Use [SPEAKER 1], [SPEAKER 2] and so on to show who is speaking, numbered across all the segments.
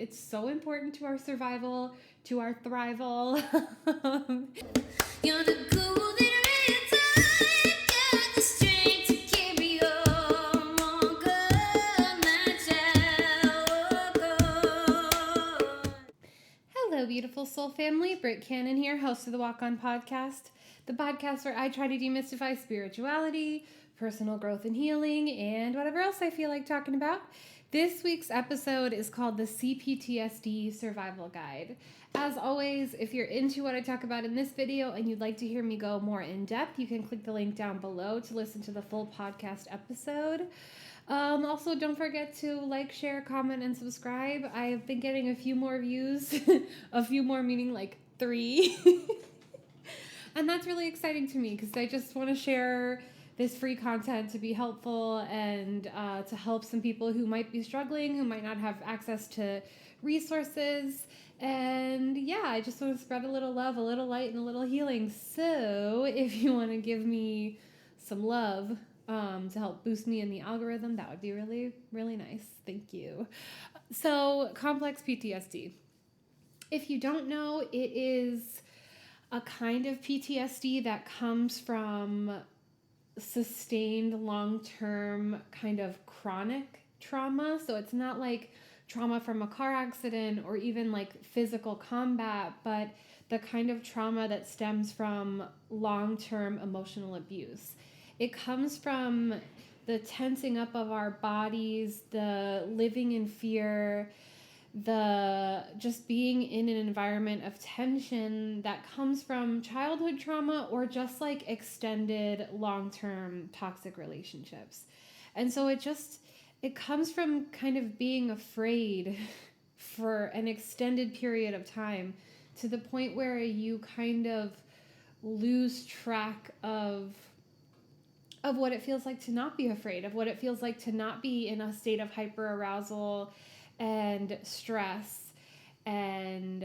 [SPEAKER 1] It's so important to our survival, to our thrival. You're the golden return, got the strength to carry on, walk on, my child, walk on. Hello, beautiful soul family. Britt Cannon here, host of the Walk On podcast, the podcast where I try to demystify spirituality, personal growth and healing, and whatever else I feel like talking about. This week's episode is called the C-PTSD Survival Guide. As always, if you're into what I talk about in this video and you'd like to hear me go more in depth, you can click the link down below to listen to the full podcast episode. Also, don't forget to like, share, comment, and subscribe. I've been getting a few more views, a few more meaning like 3. And that's really exciting to me because I just want to share this free content to be helpful and to help some people who might be struggling, who might not have access to resources. And yeah, I just want to spread a little love, a little light, and a little healing. So if you want to give me some love to help boost me in the algorithm, that would be really, really nice. Thank you. So Complex-PTSD. If you don't know, it is a kind of PTSD that comes from sustained long-term kind of chronic trauma. So it's not like trauma from a car accident or even like physical combat, but the kind of trauma that stems from long-term emotional abuse. It comes from the tensing up of our bodies, the living in fear, the just being in an environment of tension that comes from childhood trauma or just like extended long-term toxic relationships. And so it comes from kind of being afraid for an extended period of time to the point where you kind of lose track of what it feels like to not be afraid, of what it feels like to not be in a state of hyperarousal and stress. And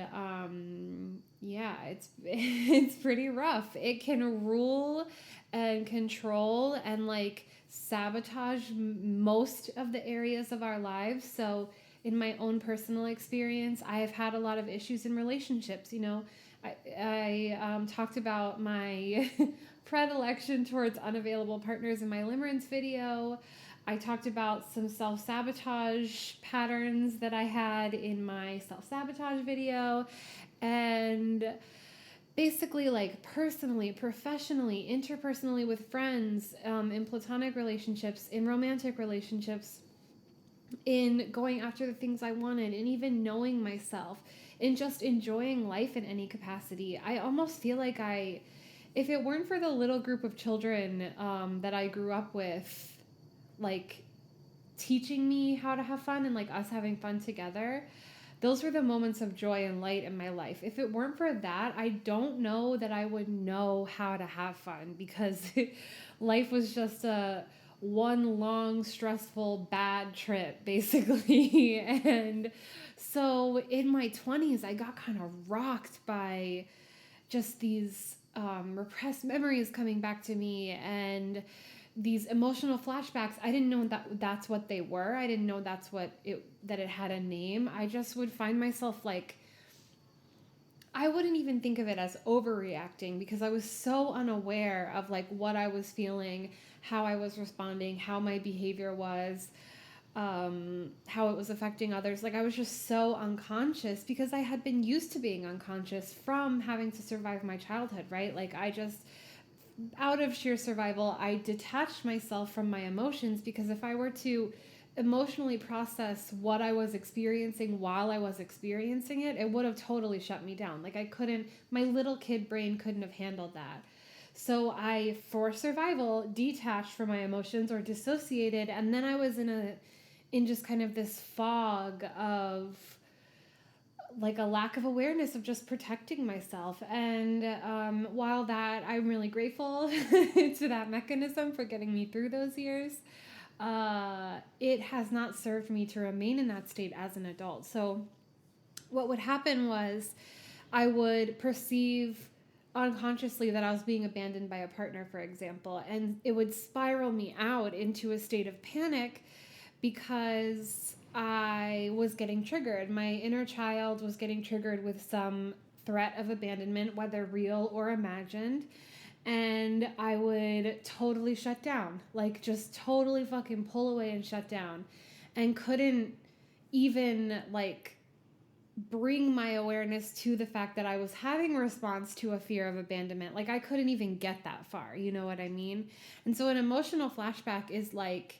[SPEAKER 1] it's pretty rough. It can rule and control and like sabotage most of the areas of our lives. So in my own personal experience, I have had a lot of issues in relationships. You know, I talked about my predilection towards unavailable partners in my limerence video. I talked about some self-sabotage patterns that I had in my self-sabotage video. And basically, like personally, professionally, interpersonally with friends, in platonic relationships, in romantic relationships, in going after the things I wanted, and even knowing myself, in just enjoying life in any capacity. I almost feel like if it weren't for the little group of children that I grew up with, like teaching me how to have fun and like us having fun together, those were the moments of joy and light in my life. If it weren't for that, I don't know that I would know how to have fun because life was just one long, stressful, bad trip, basically. And so in my 20s, I got kind of rocked by just these repressed memories coming back to me and these emotional flashbacks. I didn't know that's what they were. I didn't know that it had a name. I just would find myself like, I wouldn't even think of it as overreacting because I was so unaware of like what I was feeling, how I was responding, how my behavior was, how it was affecting others. Like I was just so unconscious because I had been used to being unconscious from having to survive my childhood, right? Like out of sheer survival, I detached myself from my emotions because if I were to emotionally process what I was experiencing while I was experiencing it, it would have totally shut me down. Like my little kid brain couldn't have handled that. So I, for survival, detached from my emotions or dissociated, and then I was in just kind of this fog of like a lack of awareness of just protecting myself. And while that, I'm really grateful to that mechanism for getting me through those years, it has not served me to remain in that state as an adult. So what would happen was I would perceive unconsciously that I was being abandoned by a partner, for example, and it would spiral me out into a state of panic because I was getting triggered. My inner child was getting triggered with some threat of abandonment, whether real or imagined. And I would totally shut down, like just totally fucking pull away and shut down, and couldn't even like bring my awareness to the fact that I was having a response to a fear of abandonment. Like I couldn't even get that far, you know what I mean? And so an emotional flashback is like,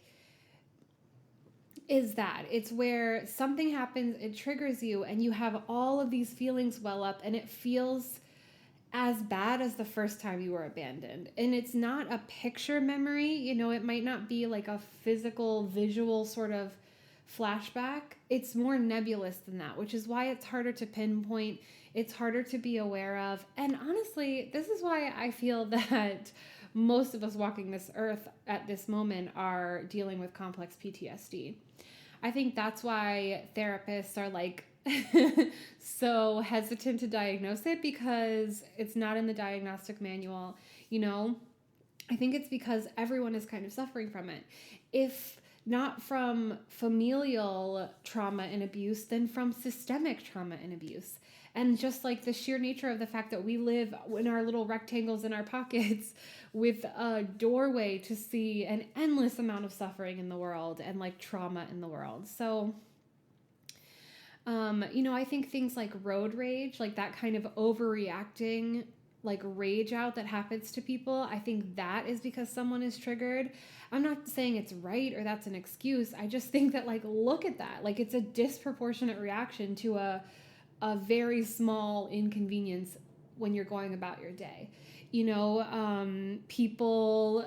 [SPEAKER 1] is that it's where something happens, it triggers you, and you have all of these feelings well up, and it feels as bad as the first time you were abandoned. And it's not a picture memory, you know, it might not be like a physical, visual sort of flashback. It's more nebulous than that, which is why it's harder to pinpoint, it's harder to be aware of. And honestly, this is why I feel that most of us walking this earth at this moment are dealing with complex PTSD. I think that's why therapists are like so hesitant to diagnose it, because it's not in the diagnostic manual, you know? I think it's because everyone is kind of suffering from it. If not from familial trauma and abuse, then from systemic trauma and abuse. And just like the sheer nature of the fact that we live in our little rectangles in our pockets with a doorway to see an endless amount of suffering in the world and like trauma in the world. So, you know, I think things like road rage, like that kind of overreacting, like rage out that happens to people, I think that is because someone is triggered. I'm not saying it's right or that's an excuse. I just think that, like, look at that. Like, it's a disproportionate reaction to a very small inconvenience when you're going about your day. You know, people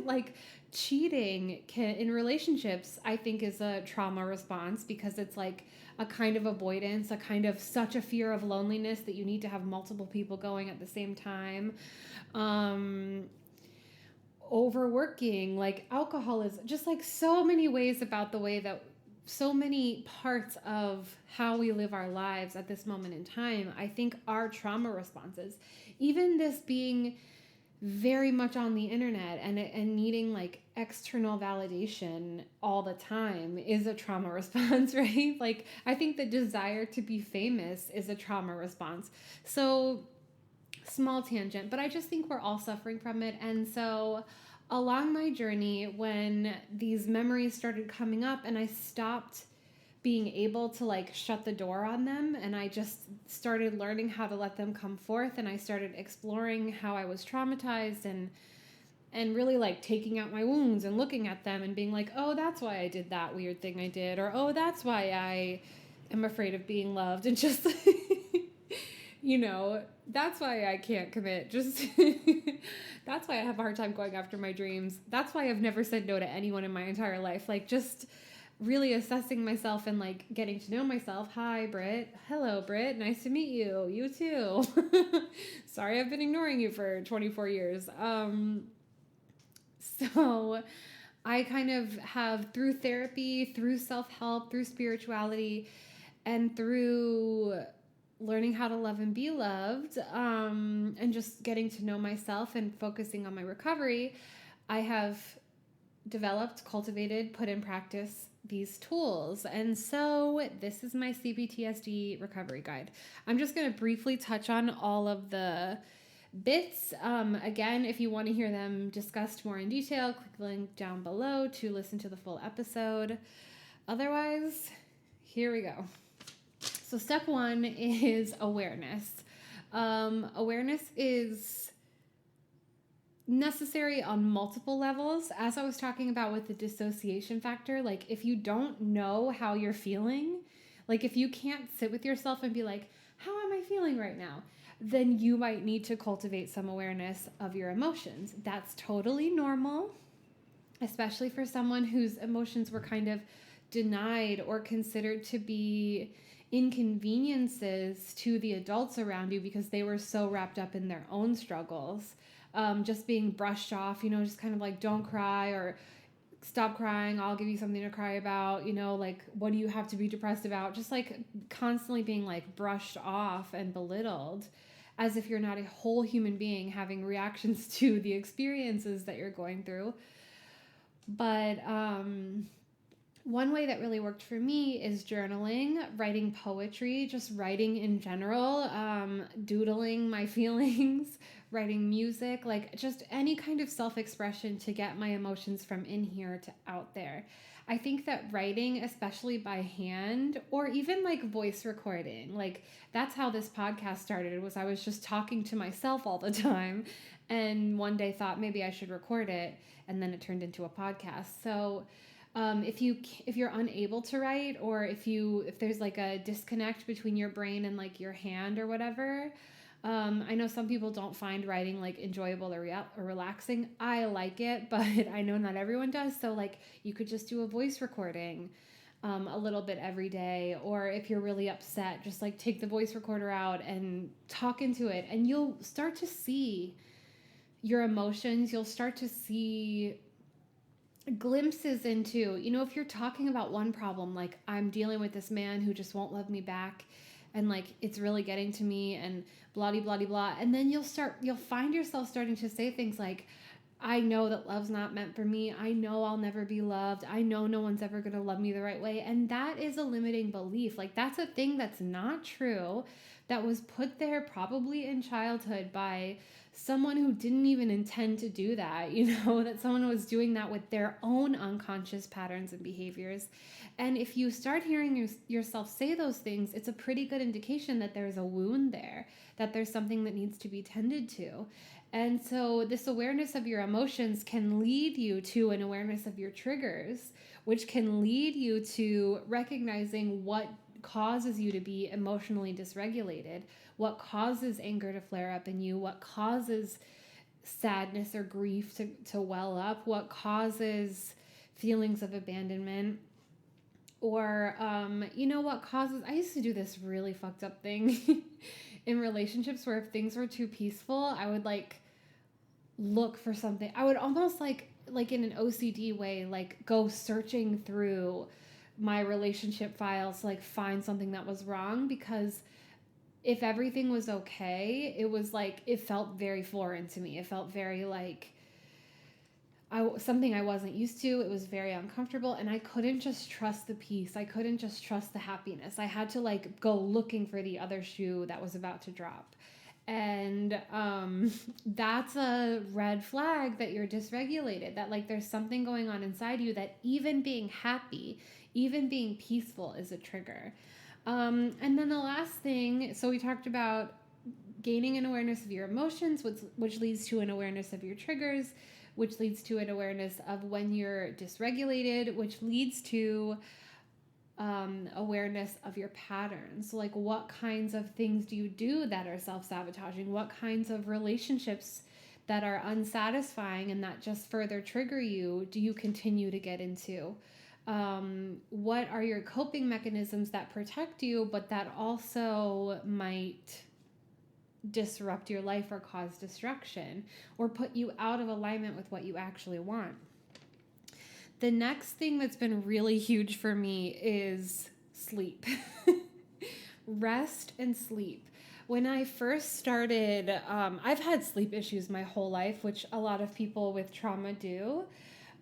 [SPEAKER 1] like cheating in relationships, I think, is a trauma response, because it's like a kind of avoidance, a kind of such a fear of loneliness that you need to have multiple people going at the same time. Overworking, like alcoholism, just like so many ways about the way that so many parts of how we live our lives at this moment in time, I think, are trauma responses. Even this being very much on the internet and needing like external validation all the time is a trauma response, right? Like, I think the desire to be famous is a trauma response. So, small tangent, but I just think we're all suffering from it. And so along my journey, when these memories started coming up and I stopped being able to like shut the door on them, and I just started learning how to let them come forth, and I started exploring how I was traumatized and really like taking out my wounds and looking at them and being like, oh, that's why I did that weird thing I did, or oh, that's why I am afraid of being loved, and just you know, that's why I can't commit. Just that's why I have a hard time going after my dreams. That's why I've never said no to anyone in my entire life. Like, just really assessing myself and like getting to know myself. Hi, Britt. Hello, Britt. Nice to meet you. You too. Sorry, I've been ignoring you for 24 years. So I kind of have, through therapy, through self-help, through spirituality, and through learning how to love and be loved, and just getting to know myself and focusing on my recovery, I have developed, cultivated, put in practice these tools. And so this is my CPTSD recovery guide. I'm just going to briefly touch on all of the bits. Again, if you want to hear them discussed more in detail, click the link down below to listen to the full episode. Otherwise, here we go. So step one is awareness. Awareness is necessary on multiple levels. As I was talking about with the dissociation factor, like if you don't know how you're feeling, like if you can't sit with yourself and be like, how am I feeling right now? Then you might need to cultivate some awareness of your emotions. That's totally normal, especially for someone whose emotions were kind of denied or considered to be inconveniences to the adults around you because they were so wrapped up in their own struggles. Just being brushed off, you know, just kind of like, don't cry, or stop crying, I'll give you something to cry about, you know, like, what do you have to be depressed about? Just like constantly being like brushed off and belittled as if you're not a whole human being having reactions to the experiences that you're going through. But One way that really worked for me is journaling, writing poetry, just writing in general, doodling my feelings, writing music, like just any kind of self-expression to get my emotions from in here to out there. I think that writing, especially by hand or even like voice recording, like that's how this podcast started, was I was just talking to myself all the time and one day thought maybe I should record it, and then it turned into a podcast. So if you're unable to write, or if there's like a disconnect between your brain and like your hand or whatever, I know some people don't find writing like enjoyable or relaxing. I like it, but I know not everyone does. So like you could just do a voice recording a little bit every day, or if you're really upset, just like take the voice recorder out and talk into it, and you'll start to see your emotions. You'll start to see glimpses into, if you're talking about one problem, like I'm dealing with this man who just won't love me back, and like it's really getting to me, and blah blah blah blah, and then you'll find yourself starting to say things like, I know that love's not meant for me. I know I'll never be loved. I know no one's ever going to love me the right way. And that is a limiting belief. Like that's a thing that's not true, that was put there probably in childhood by someone who didn't even intend to do that, that someone was doing that with their own unconscious patterns and behaviors. And if you start hearing yourself say those things, it's a pretty good indication that there's a wound there, that there's something that needs to be tended to. And so this awareness of your emotions can lead you to an awareness of your triggers, which can lead you to recognizing what causes you to be emotionally dysregulated, what causes anger to flare up in you, what causes sadness or grief to well up, what causes feelings of abandonment, or what causes, I used to do this really fucked up thing in relationships where if things were too peaceful, I would like look for something. I would almost like in an OCD way, like go searching through my relationship files, like find something that was wrong, because if everything was okay, it was like, it felt very foreign to me. It felt very like something I wasn't used to. It was very uncomfortable, and I couldn't just trust the peace. I couldn't just trust the happiness. I had to like go looking for the other shoe that was about to drop. And that's a red flag that you're dysregulated, that like there's something going on inside you, that even being happy, even being peaceful is a trigger. And then the last thing, so we talked about gaining an awareness of your emotions, which leads to an awareness of your triggers, which leads to an awareness of when you're dysregulated, which leads to awareness of your patterns. Like what kinds of things do you do that are self-sabotaging? What kinds of relationships that are unsatisfying and that just further trigger you do you continue to get into? What are your coping mechanisms that protect you, but that also might disrupt your life or cause destruction or put you out of alignment with what you actually want? The next thing that's been really huge for me is sleep. Rest and sleep. When I first started, I've had sleep issues my whole life, which a lot of people with trauma do.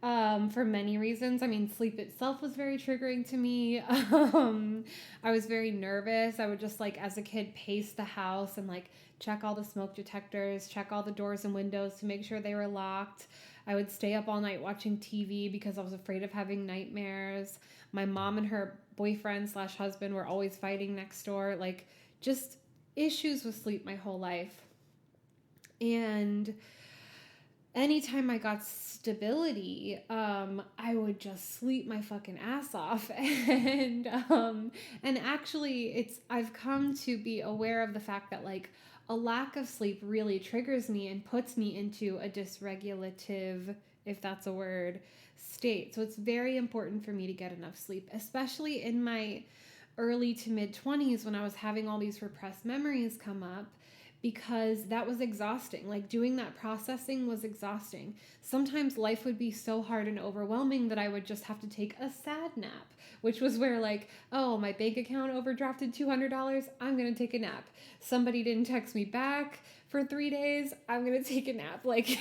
[SPEAKER 1] For many reasons. I mean, sleep itself was very triggering to me. I was very nervous. I would just like, as a kid, pace the house and like check all the smoke detectors, check all the doors and windows to make sure they were locked. I would stay up all night watching TV because I was afraid of having nightmares. My mom and her boyfriend/husband were always fighting next door. Like just issues with sleep my whole life. And anytime I got stability, I would just sleep my fucking ass off. And actually I've come to be aware of the fact that like a lack of sleep really triggers me and puts me into a dysregulative, if that's a word, state. So it's very important for me to get enough sleep, especially in my early to mid 20s when I was having all these repressed memories come up, because that was exhausting. Like doing that processing was exhausting. Sometimes life would be so hard and overwhelming that I would just have to take a sad nap, which was where like, oh, my bank account overdrafted $200. I'm going to take a nap. Somebody didn't text me back for 3 days, I'm going to take a nap. Like,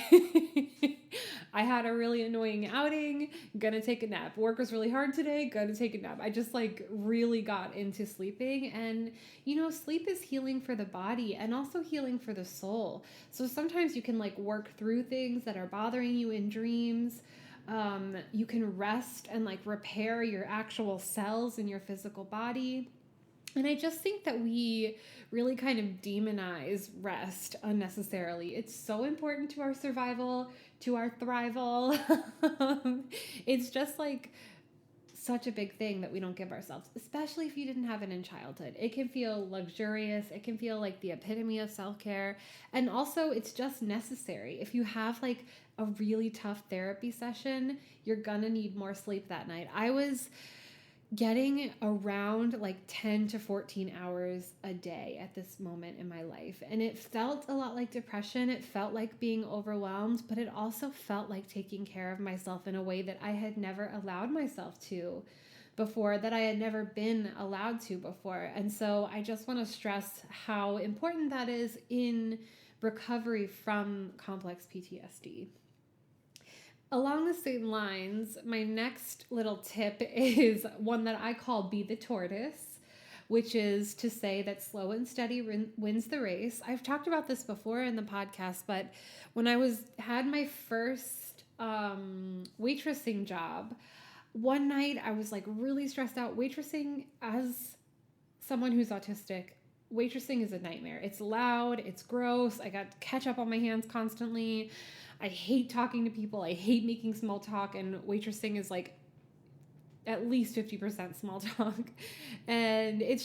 [SPEAKER 1] I had a really annoying outing, gonna take a nap. Work was really hard today, gonna take a nap. I just like really got into sleeping. And, sleep is healing for the body and also healing for the soul. So sometimes you can like work through things that are bothering you in dreams. You can rest and like repair your actual cells in your physical body. And I just think that we really kind of demonize rest unnecessarily. It's so important to our survival, to our thrival. It's just like such a big thing that we don't give ourselves, especially if you didn't have it in childhood. It can feel luxurious. It can feel like the epitome of self-care. And also it's just necessary. If you have like a really tough therapy session, you're gonna need more sleep that night. I was getting around like 10 to 14 hours a day at this moment in my life. And it felt a lot like depression. It felt like being overwhelmed, but it also felt like taking care of myself in a way that I had never allowed myself to before, that I had never been allowed to before. And so I just want to stress how important that is in recovery from complex PTSD. Along the same lines, my next little tip is one that I call be the tortoise, which is to say that slow and steady wins the race. I've talked about this before in the podcast, but when I had my first waitressing job, one night I was like really stressed out. Waitressing, as someone who's autistic, waitressing is a nightmare. It's loud, it's gross. I got ketchup on my hands constantly. I hate talking to people. I hate making small talk, and waitressing is like at least 50% small talk. And it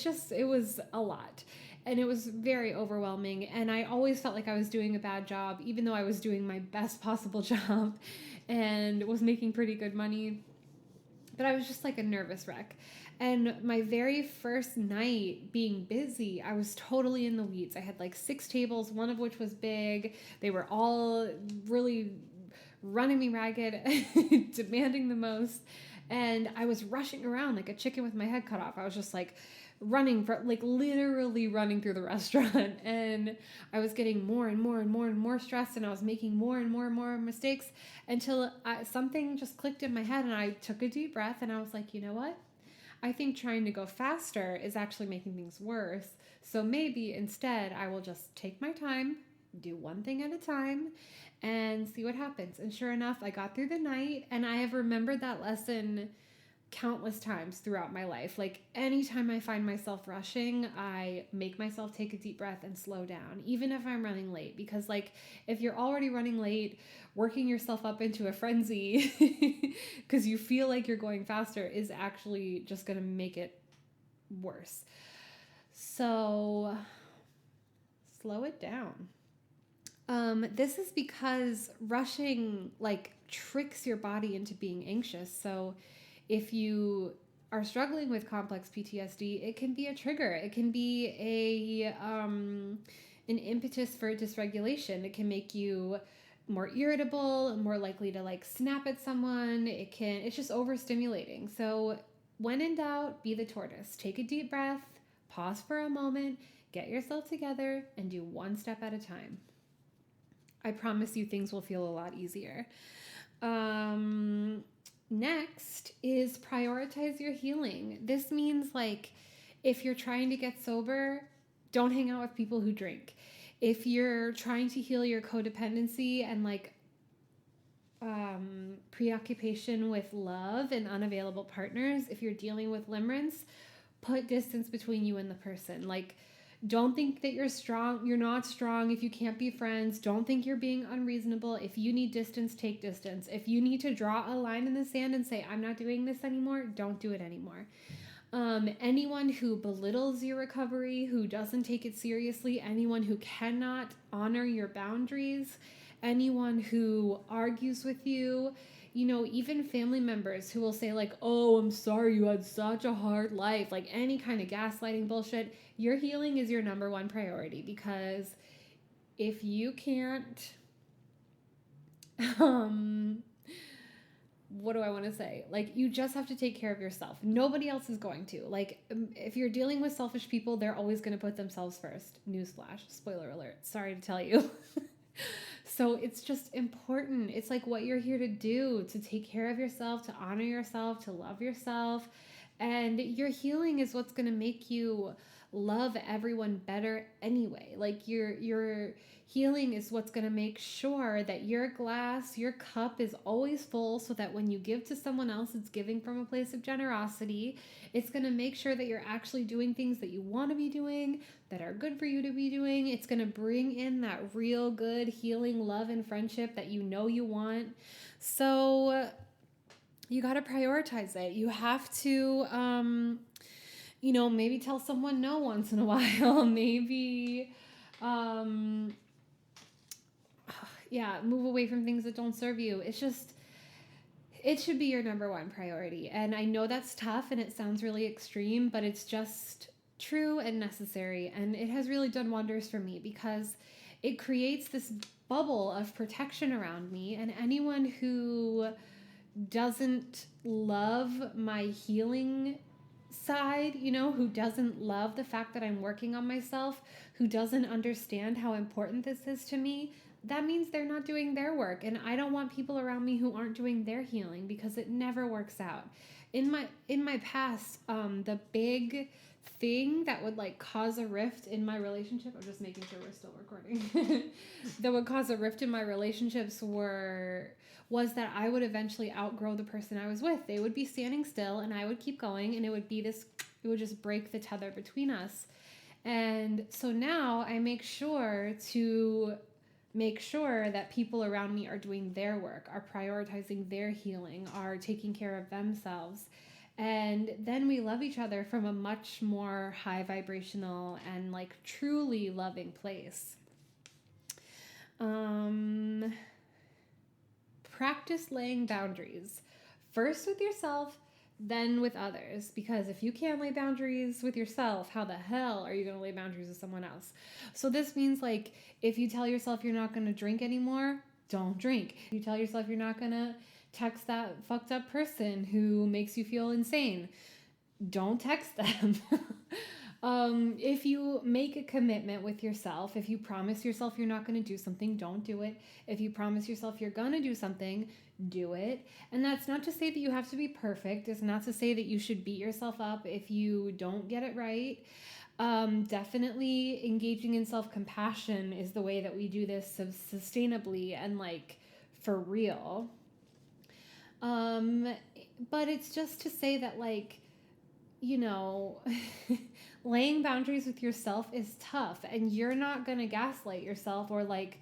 [SPEAKER 1] was a lot. And it was very overwhelming. And I always felt like I was doing a bad job, even though I was doing my best possible job and was making pretty good money. But I was just like a nervous wreck. And my very first night being busy, I was totally in the weeds. I had like 6 tables, one of which was big. They were all really running me ragged, demanding the most. And I was rushing around like a chicken with my head cut off. I was just like literally running through the restaurant. And I was getting more and more and more and more stressed, and I was making more and more and more mistakes until something just clicked in my head, and I took a deep breath, and I was like, you know what? I think trying to go faster is actually making things worse. So maybe instead I will just take my time, do one thing at a time, and see what happens. And sure enough, I got through the night, and I have remembered that lesson countless times throughout my life. Like anytime I find myself rushing, I make myself take a deep breath and slow down, even if I'm running late. Because like if you're already running late, working yourself up into a frenzy because you feel like you're going faster is actually just going to make it worse. So slow it down. This is because rushing like tricks your body into being anxious. So if you are struggling with complex PTSD, it can be a trigger. It can be an impetus for dysregulation. It can make you more irritable, more likely to like snap at someone. It's just overstimulating. So when in doubt, be the tortoise. Take a deep breath, pause for a moment, get yourself together, and do one step at a time. I promise you things will feel a lot easier. Next is prioritize your healing. This means like if you're trying to get sober, don't hang out with people who drink. If you're trying to heal your codependency and like preoccupation with love and unavailable partners, if you're dealing with limerence, put distance between you and the person. Like don't think that you're strong. You're not strong if you can't be friends. Don't think you're being unreasonable. If you need distance, take distance. If you need to draw a line in the sand and say, I'm not doing this anymore, don't do it anymore. Anyone who belittles your recovery, who doesn't take it seriously, anyone who cannot honor your boundaries, anyone who argues with you, even family members who will say like, oh, I'm sorry you had such a hard life, like any kind of gaslighting bullshit. Your healing is your number one priority, because if you can't what do I want to say? Like, you just have to take care of yourself. Nobody else is going to. Like, if you're dealing with selfish people, they're always going to put themselves first. Newsflash, spoiler alert. Sorry to tell you. So it's just important. It's like what you're here to do, to take care of yourself, to honor yourself, to love yourself. And your healing is what's going to make you love everyone better anyway. Like your healing is what's going to make sure that your glass, your cup is always full, so that when you give to someone else, it's giving from a place of generosity. It's going to make sure that you're actually doing things that you want to be doing, that are good for you to be doing. It's going to bring in that real good healing love and friendship that you know you want. So you got to prioritize it. You have to, maybe tell someone no once in a while. Maybe, move away from things that don't serve you. It should be your number one priority. And I know that's tough and it sounds really extreme, but it's just true and necessary. And it has really done wonders for me, because it creates this bubble of protection around me, and anyone who doesn't love my healing side, who doesn't love the fact that I'm working on myself, who doesn't understand how important this is to me, that means they're not doing their work. And I don't want people around me who aren't doing their healing, because it never works out. In my past, the big thing that would like cause a rift in my relationship, I'm just making sure we're still recording, that would cause a rift in my relationships was that I would eventually outgrow the person I was with. They would be standing still and I would keep going, and it would just break the tether between us. And so now I make sure that people around me are doing their work, are prioritizing their healing, are taking care of themselves. And then we love each other from a much more high vibrational and like truly loving place. Practice laying boundaries, first with yourself, then with others. Because if you can't lay boundaries with yourself, how the hell are you going to lay boundaries with someone else? So this means, like, if you tell yourself you're not going to drink anymore, don't drink. If you tell yourself you're not going to text that fucked up person who makes you feel insane, don't text them. If you make a commitment with yourself, if you promise yourself you're not going to do something, don't do it. If you promise yourself you're going to do something, do it. And that's not to say that you have to be perfect. It's not to say that you should beat yourself up if you don't get it right. Definitely engaging in self-compassion is the way that we do this sustainably and like for real. But it's just to say that, like, laying boundaries with yourself is tough, and you're not going to gaslight yourself or like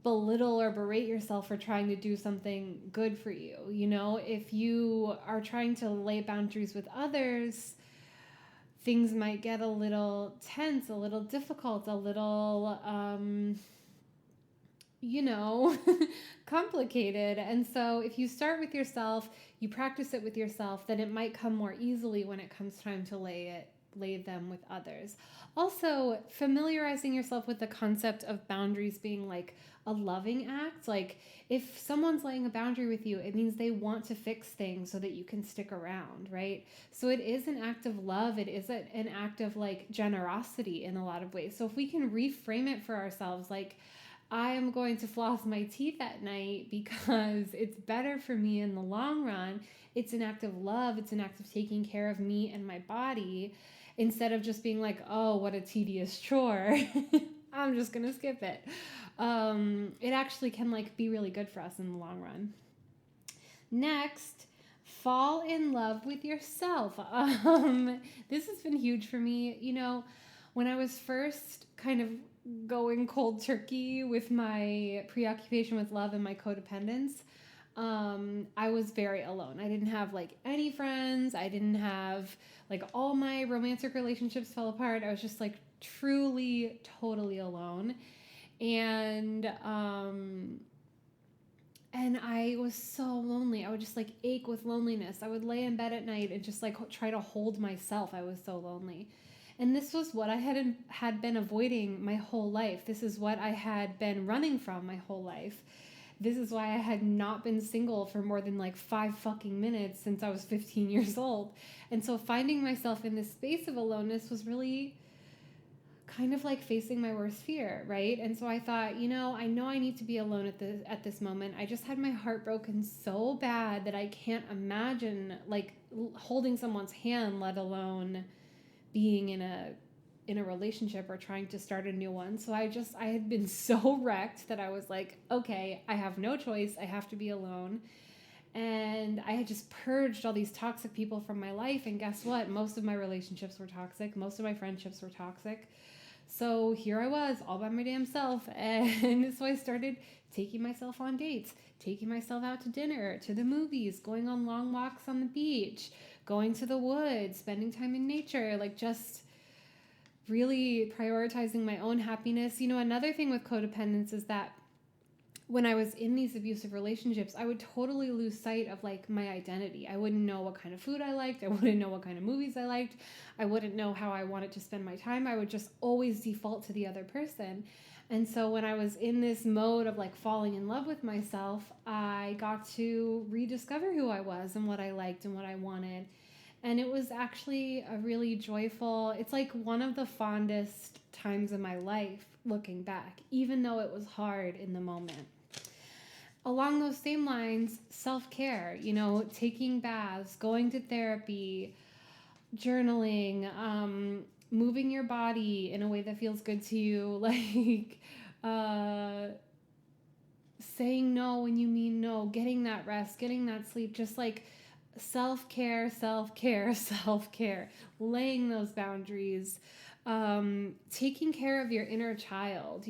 [SPEAKER 1] belittle or berate yourself for trying to do something good for you. If you are trying to lay boundaries with others, things might get a little tense, a little difficult, a little, complicated. And so if you start with yourself, you practice it with yourself, then it might come more easily when it comes time to lay them with others. Also, familiarizing yourself with the concept of boundaries being like a loving act. Like, if someone's laying a boundary with you, it means they want to fix things so that you can stick around, right? So it is an act of love. It is an act of like generosity in a lot of ways. So if we can reframe it for ourselves, like, I am going to floss my teeth at night because it's better for me in the long run. It's an act of love. It's an act of taking care of me and my body, instead of just being like, oh, what a tedious chore. I'm just going to skip it. It actually can like be really good for us in the long run. Next, fall in love with yourself. This has been huge for me. When I was first kind of going cold turkey with my preoccupation with love and my codependence, I was very alone. I didn't have like any friends. I didn't have like, all my romantic relationships fell apart. I was just like truly, totally alone. And I was so lonely. I would just like ache with loneliness. I would lay in bed at night and just like try to hold myself. I was so lonely. And this was what I had been avoiding my whole life. This is what I had been running from my whole life. This is why I had not been single for more than like 5 fucking minutes since I was 15 years old. And so finding myself in this space of aloneness was really kind of like facing my worst fear, right? And so I thought, I know I need to be alone at this moment. I just had my heart broken so bad that I can't imagine like holding someone's hand, let alone being in a relationship or trying to start a new one. So I had been so wrecked that I was like, okay, I have no choice. I have to be alone. And I had just purged all these toxic people from my life. And guess what? Most of my relationships were toxic. Most of my friendships were toxic. So here I was all by my damn self. And so I started taking myself on dates, taking myself out to dinner, to the movies, going on long walks on the beach, going to the woods, spending time in nature, like just really prioritizing my own happiness. Another thing with codependence is that when I was in these abusive relationships, I would totally lose sight of like my identity. I wouldn't know what kind of food I liked. I wouldn't know what kind of movies I liked. I wouldn't know how I wanted to spend my time. I would just always default to the other person. And so when I was in this mode of like falling in love with myself, I got to rediscover who I was and what I liked and what I wanted. And it was actually a really joyful, it's like one of the fondest times of my life looking back, even though it was hard in the moment. Along those same lines, self-care, taking baths, going to therapy, journaling, moving your body in a way that feels good to you, like saying no when you mean no, getting that rest, getting that sleep, just like self-care, self-care, self-care, laying those boundaries, taking care of your inner child,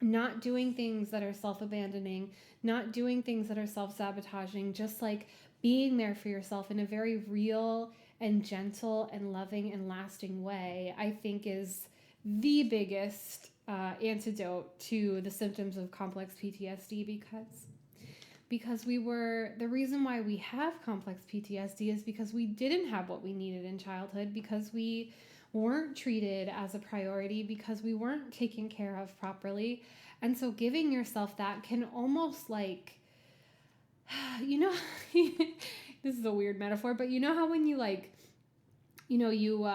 [SPEAKER 1] not doing things that are self-abandoning, not doing things that are self-sabotaging, just like being there for yourself in a very real and gentle and loving and lasting way, I think is the biggest antidote to the symptoms of complex PTSD because the reason why we have complex PTSD is because we didn't have what we needed in childhood, because we weren't treated as a priority, because we weren't taken care of properly. And so giving yourself that can almost like, this is a weird metaphor, but how when you like, you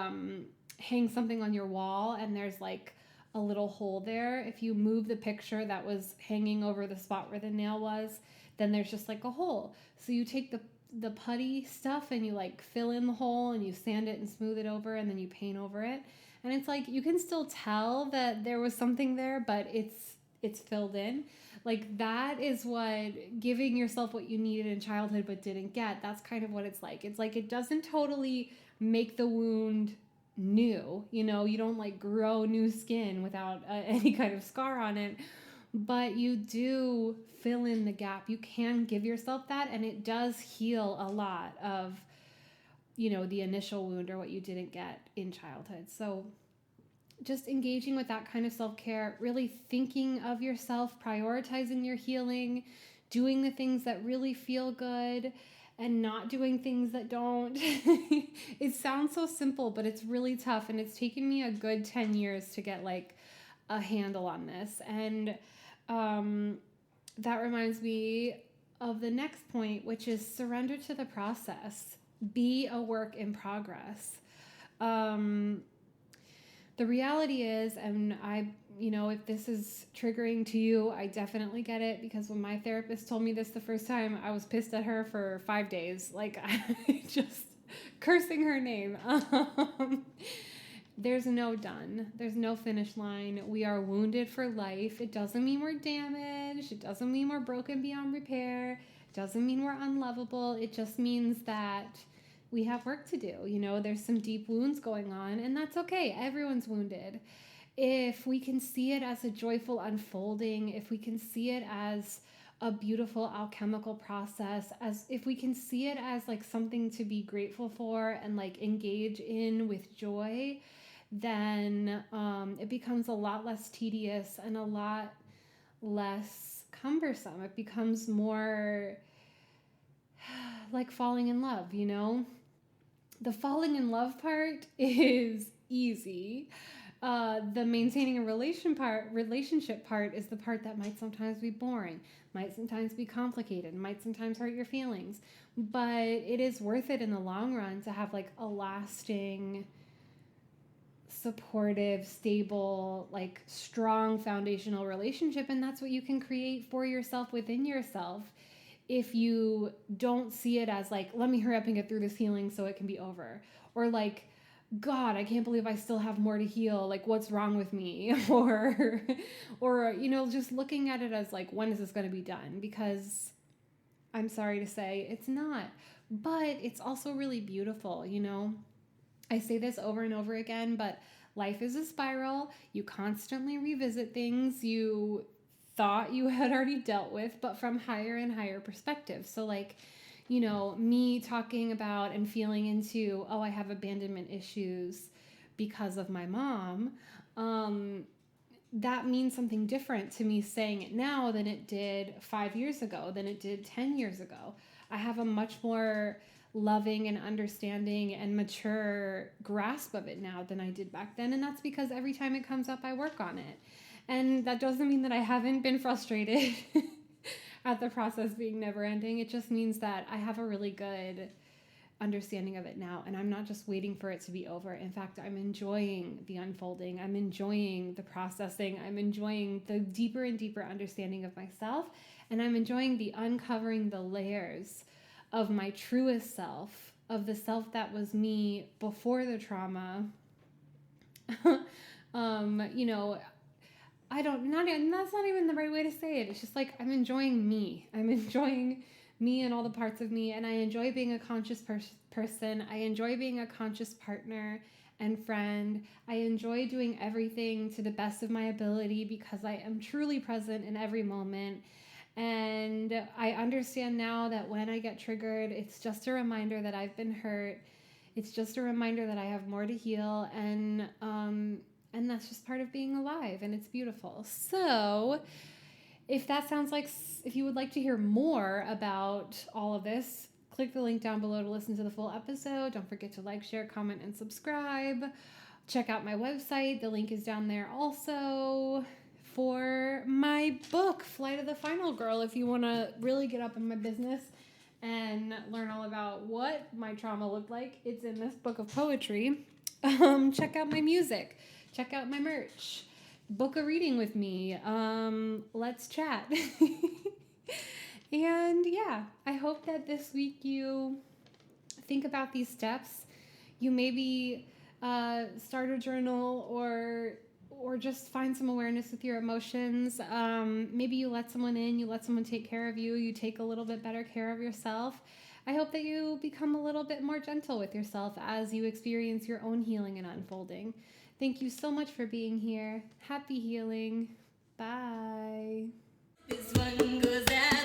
[SPEAKER 1] hang something on your wall and there's like a little hole there, if you move the picture that was hanging over the spot where the nail was, then there's just like a hole. So you take the putty stuff and you like fill in the hole and you sand it and smooth it over and then you paint over it. And it's like, you can still tell that there was something there, but it's filled in. Like that is what giving yourself what you needed in childhood but didn't get. That's kind of what it's like. It's like, it doesn't totally make the wound new. You don't like grow new skin without any kind of scar on it, but you do fill in the gap. You can give yourself that, and it does heal a lot of, the initial wound or what you didn't get in childhood. So just engaging with that kind of self-care, really thinking of yourself, prioritizing your healing, doing the things that really feel good, and not doing things that don't. It sounds so simple, but it's really tough, and it's taken me a good 10 years to get like a handle on this. And that reminds me of the next point, which is surrender to the process. Be a work in progress. The reality is, and if this is triggering to you, I definitely get it, because when my therapist told me this the first time, I was pissed at her for 5 days. Like, I just cursing her name. There's no done. There's no finish line. We are wounded for life. It doesn't mean we're damaged. It doesn't mean we're broken beyond repair. It doesn't mean we're unlovable. It just means that we have work to do. There's some deep wounds going on, and that's okay. Everyone's wounded. If we can see it as a joyful unfolding, if we can see it as a beautiful alchemical process, as if we can see it as like something to be grateful for and like engage in with joy, then it becomes a lot less tedious and a lot less cumbersome. It becomes more like falling in love, The falling in love part is easy. The maintaining a relationship part is the part that might sometimes be boring, might sometimes be complicated, might sometimes hurt your feelings, but it is worth it in the long run to have like a lasting, supportive, stable, like strong foundational relationship. And that's what you can create for yourself within yourself if you don't see it as like, let me hurry up and get through this healing so it can be over, or like, God, I can't believe I still have more to heal, like what's wrong with me, or just looking at it as like, when is this going to be done? Because I'm sorry to say it's not, but it's also really beautiful. I say this over and over again, but life is a spiral. You constantly revisit things you thought you had already dealt with, but from higher and higher perspectives. So like, me talking about and feeling into, I have abandonment issues because of my mom, that means something different to me saying it now than it did 5 years ago, than it did 10 years ago. I have a much more loving and understanding and mature grasp of it now than I did back then. And that's because every time it comes up, I work on it. And that doesn't mean that I haven't been frustrated at the process being never ending. It just means that I have a really good understanding of it now, and I'm not just waiting for it to be over. In fact, I'm enjoying the unfolding. I'm enjoying the processing. I'm enjoying the deeper and deeper understanding of myself, and I'm enjoying the uncovering the layers of my truest self, of the self that was me before the trauma. That's not even the right way to say it. It's just like, I'm enjoying me. I'm enjoying me and all the parts of me. And I enjoy being a conscious person. I enjoy being a conscious partner and friend. I enjoy doing everything to the best of my ability because I am truly present in every moment. And I understand now that when I get triggered, it's just a reminder that I've been hurt. It's just a reminder that I have more to heal. And that's just part of being alive, and it's beautiful. So if you would like to hear more about all of this, click the link down below to listen to the full episode. Don't forget to like, share, comment, and subscribe. Check out my website. The link is down there also for my book, Flight of the Final Girl, if you want to really get up in my business and learn all about what my trauma looked like. It's in this book of poetry. Check out my music. Check out my merch. Book a reading with me. Let's chat. And yeah, I hope that this week you think about these steps. You maybe start a journal or just find some awareness with your emotions. Maybe you let someone in, you let someone take care of you, you take a little bit better care of yourself. I hope that you become a little bit more gentle with yourself as you experience your own healing and unfolding. Thank you so much for being here. Happy healing. Bye. This one goes out.